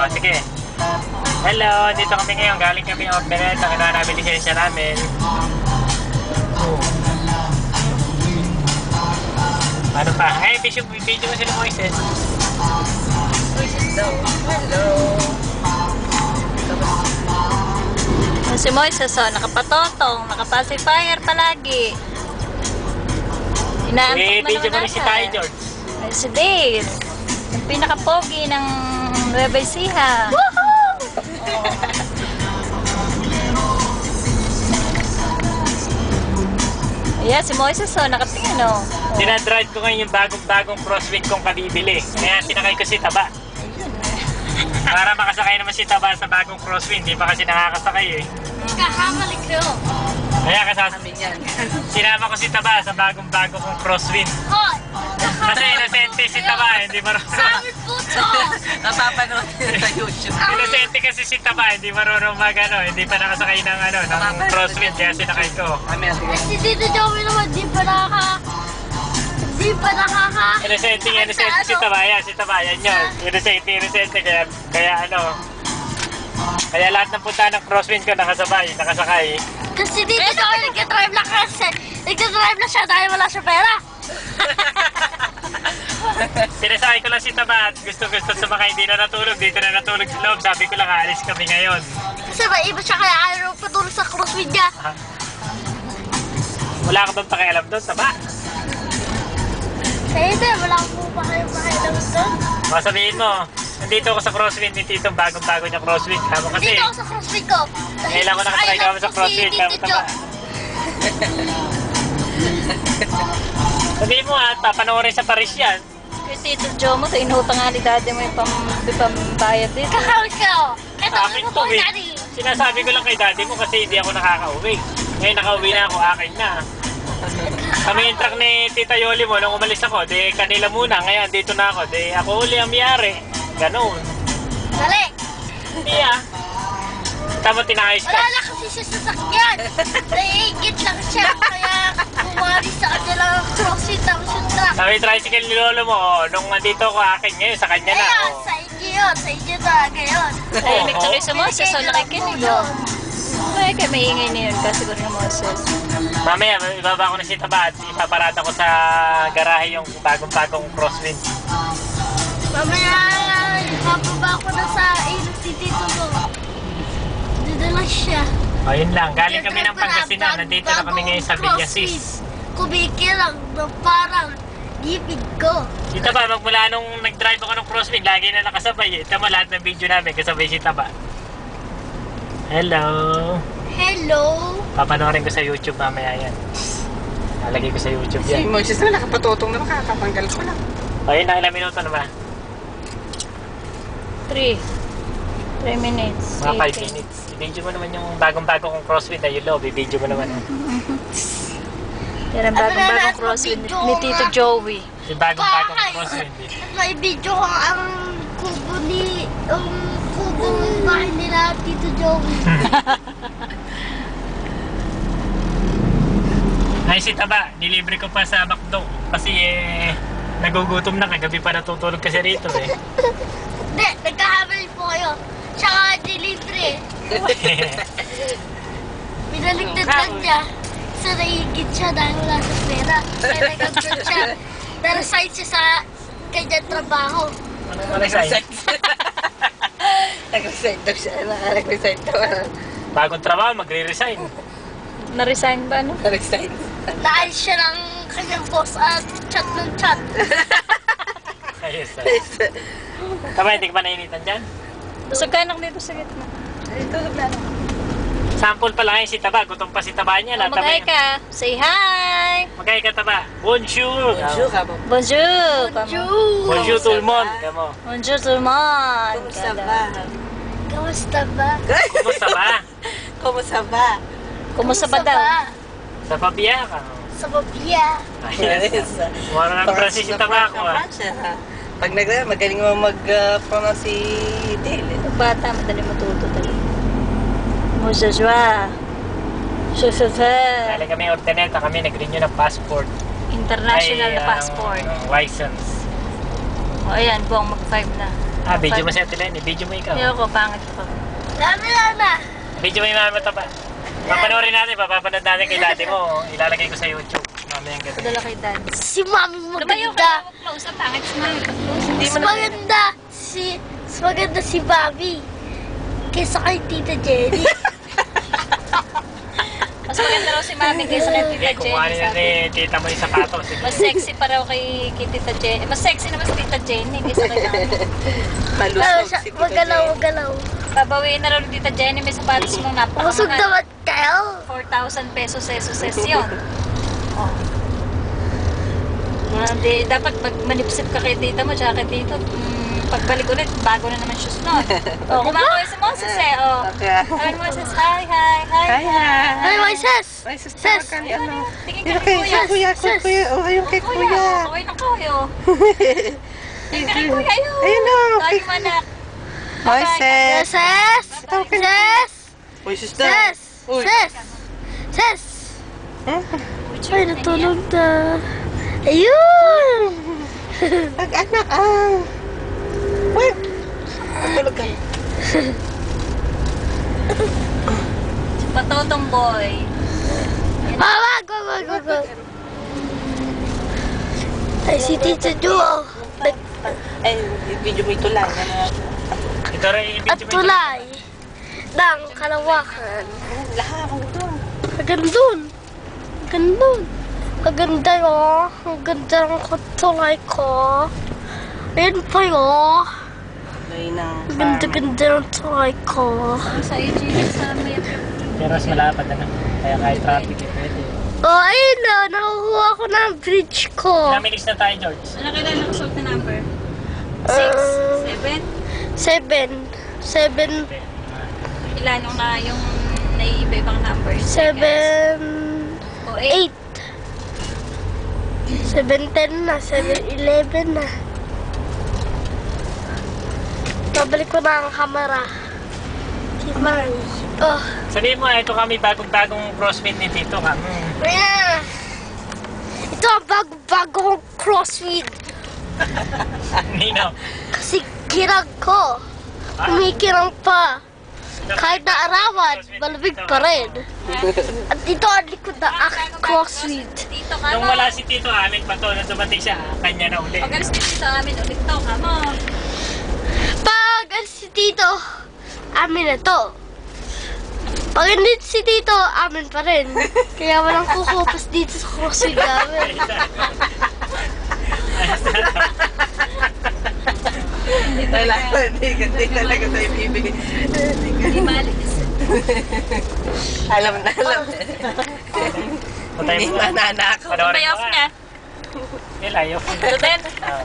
Sige. Hello, dito kami ngayon. Galing kami ng Opereta. Kinuha namin lisensya namin. Ano pa? Ay, video mo sila Moises. Moises daw. Hello. Si Moises, nakapatotong, nakapacifier palagi. Inaantok na Video mo naman rin si Ty George. Ay, si Dale. Yung pinaka-pogi ng Nueva Ecija. Woohoo! Ayan, si Moises, nakatingin, Dinadrive ko ngayon yung bagong crosswind kong kabibili. Kaya tinakay ko si Taba. Para makasakay naman si Taba sa bagong crosswind. Hindi pa kasi nakakasakay eh. Kahamalik ko. Kaya sinama ko si Taba sa bagong kong crosswind. Kasi inosente si Taba, hindi marunong. Sabi po to! Napapanood nila sa YouTube. Inosente kasi si Taba, hindi marunong hindi pa nakasakay ng crosswind. Kaya sinakay ko. Si Tito Joey naman, di pa nakaka... Inosente si Taba, yan, yun. Inosente, kaya lahat ng punta ng crosswind ko nakasakay. Kasi dito Joey, nagka-drive lang siya dahil wala siya pera. Sinasakay ko lang si Taba at gusto sumakay. Hindi na natulog, dito na natulog sa loob. Sabi ko lang, aalis kami ngayon. Kasi maiba siya kaya ayaw patulog sa crosswind niya. Wala ka bang pakialam doon, Taba? Hindi, wala akong pakialam doon. Sabihin mo, nandito ako sa crosswind ni Tito, bagong-bago niya crosswind. Kamo kasi, Dito ako sa crosswind ko. kailan ko nakatry kamo sa crosswind. Kamo Taba. Sabihin mo papanoorin sa Paris yan. Kay Tito Joe mo, inutang nga ni daddy mo yung pambayad dito. Kakawit ka, ito, Akin to eh. Sinasabi ko lang kay daddy mo kasi hindi ako nakaka-uwi. Ngayon nakauwi na ako, akin na. Kami yung truck ni Tita Yoli mo, nung umalis ako, kanila muna, ngayon dito na ako, ako uli ang miyari. Ganoon. Dali! Hindi Tama, tinayos ka. Wala na kasi siya sa sakyan. Naiigit lang siya, kaya kumari sa kanilang crosswind tapos yung truck. Sabi yung tricycle ni Lolo mo, nung nandito ako akin ngayon, sa kanya na. Ayan, sa inyo yun, sa inyo talaga yun. Ay, nagtuloy sa Moses, so nakikinig yun. Ay, kaya maingay na yun, kasi siguro ng Moses. Mamaya, ibaba ko na si Taba at ipaparata ko sa garahe yung bagong crosswind. Mamaya, ibababa ko na sa ilog si Tito mo. Dito na siya. O, yun lang. Galing kami ng Pangasinan. Nandito na kami ngayon sa Villasis. Kumikilang na parang gipid ko. Si Taba, magmula nung nag-drive ako ng crosswind, lagi na nakasabay. Tama, lahat ng video namin, kasabay si Taba. Hello. Hello. Papanoorin ko sa YouTube mamaya yan. Nalagay ko sa YouTube Si yan. Moises na nakapatutong na makakatanggal ko lang. O, yun lang. Ilang minuto na ba? 3 minutes. Mga 5 minutes. I-video mo naman yung bagong-bago kong crosswind na yun, Lo. I-video mo naman. Yan ang bagong-bagong crosswind ni Tito Joey. Yung bagong-bagong crosswind. May video ko ang kubo ng bahay nila Tito Joey. Ay, si Taba, nilibre ko pa sa McDo. Kasi nagugutom na, kagabi pa natutulog kasi rito eh. Hindi, nagkahamali po kayo. Tsaka delivery. Binaligtad lang niya. Sa naigit siya dahil wala sa pera. Kaya nagagod siya. Narasign siya sa kanyang trabaho. Ano resign? Nag-resign daw siya. Nag-resign daw. Bagong trabaho, magre-resign. Na-resign ba, no? Nag-resign. Dahil siya ng kanyang boss at chat ng chat. Ayos. Taba, hindi ka ba nainitan dyan? Busog ka dito sa gitna. Ay, tulog na lang. Sample pa lang yung si Taba. Gutom pa si Taba niya. Mag-hi ka. Say hi! Mag-hi ka, Taba. Bonjour! Bonjour ka mo. Bonjour! Bonjour tout le monde. Kamo. Bonjour tout le monde! Kumusta ba? Kamusta ba? Kumusta ba? Kumusta ba? Kumusta ba daw? Sa pabiya ka. Sa Babia. Ayos. Wala nang Francis si Taba ako Pag magaling mo mag-pronounce si Dale. Bata, madali matuto talaga. Mosajwa. Shushufa. Galing kami Orteneta, kami nag-renew ng passport. International na passport. License. O ayan, buong mag-5 na. Video mo si Ate Lenny. Video mo ikaw. Ayoko, pangit ko. Dami na. Video mo yung mama mo ba? Papanoorin natin, papapanood natin kay daddy mo. Ilalagay ko sa YouTube. Mamayang gabi. Padala kay Dad. Si Mami Lumayo maganda. ka na close up, pangit si Mami. Mas maganda si Bobby kaysa kay Tita Jenny. Mas maganda raw si Mami kaysa kay Tita Hindi, kumuha Jenny. niya ni tita mo yung sapatos. Mas sexy pa raw kay Tita Jenny. Mas sexy naman si Tita Jenny kaysa kay Mami. Magalaw. Babawiin na raw ni Tita Jenny, may sapatos mong Busog napakamahal. naman kayo. 4,000 pesos yun. Oh. Hindi, dapat pag manipsip ka kay tita mo, tsaka kay tito, pagbalik ulit, bago na naman shoes nun. Oh, kumakoy si Moses eh. Oh. Sabi ni Moses, hi. Ay, my sis. Sis, ayun, tingin ka kay Kuya. Oh, ayun kay Kuya. Okay na kuya. Tingin ka kay Kuya, ayun. Ayun o. Lagi mo anak. Hoy, sis. Sis. Uy, sister. Uy. Sis. Hmm? Ay, natulog na. Ayun. Pag-anak ang. Wait. Natulog ka. Si Patotong boy. Wag. Ay, si Tita Jewel. Ay, video mo ito lang. Ito rin yung At video mo. tulay ng Kalawakan. Lahat, ang ito. Gandun. Maganda yun. Ang ganda ng katulay ko. Ayun pa yun. Lay ng Ganda ng tulay ko. Sa AG, sa may Pero mas malapad na. Kaya kahit traffic eh, pwede. Oh, ayun na. Nakukuha ko na ang bridge ko. Ilang minutes na tayo, George? Ano kailan ang suot na number? 6, 7. 7. Ilan yung naiiba-ibang numbers? 7. O 8. 7:10 na. 7:11 na. Babalik ko na ang kamera. Si Mami. Oh. Sabihin mo, ito kami bagong crossfit ni Tito ka. Yeah. Ito ang bago-bagong crossfit. Nino. Kasi kirang ko. Kumikirang pa. Kahit na arawan, malamig pa rin. At ito ang likod na aking crossfit. Dito ka Nung mo. wala si Tito, amin pa to. Nung dumating siya, kanya na uli. Pag alis dito amin ulit to, kamo. Pag si Tito, amin na to. Pag hindi si Tito, amin pa rin. Kaya walang kukupas dito sa crossfit namin. Hindi talaga tayo bibigay. Hindi maalis. Alam na. Patay Hindi mo. mananakaw. Panoorin May mo off nga. niya. Eh, layo. Ito din. Ah.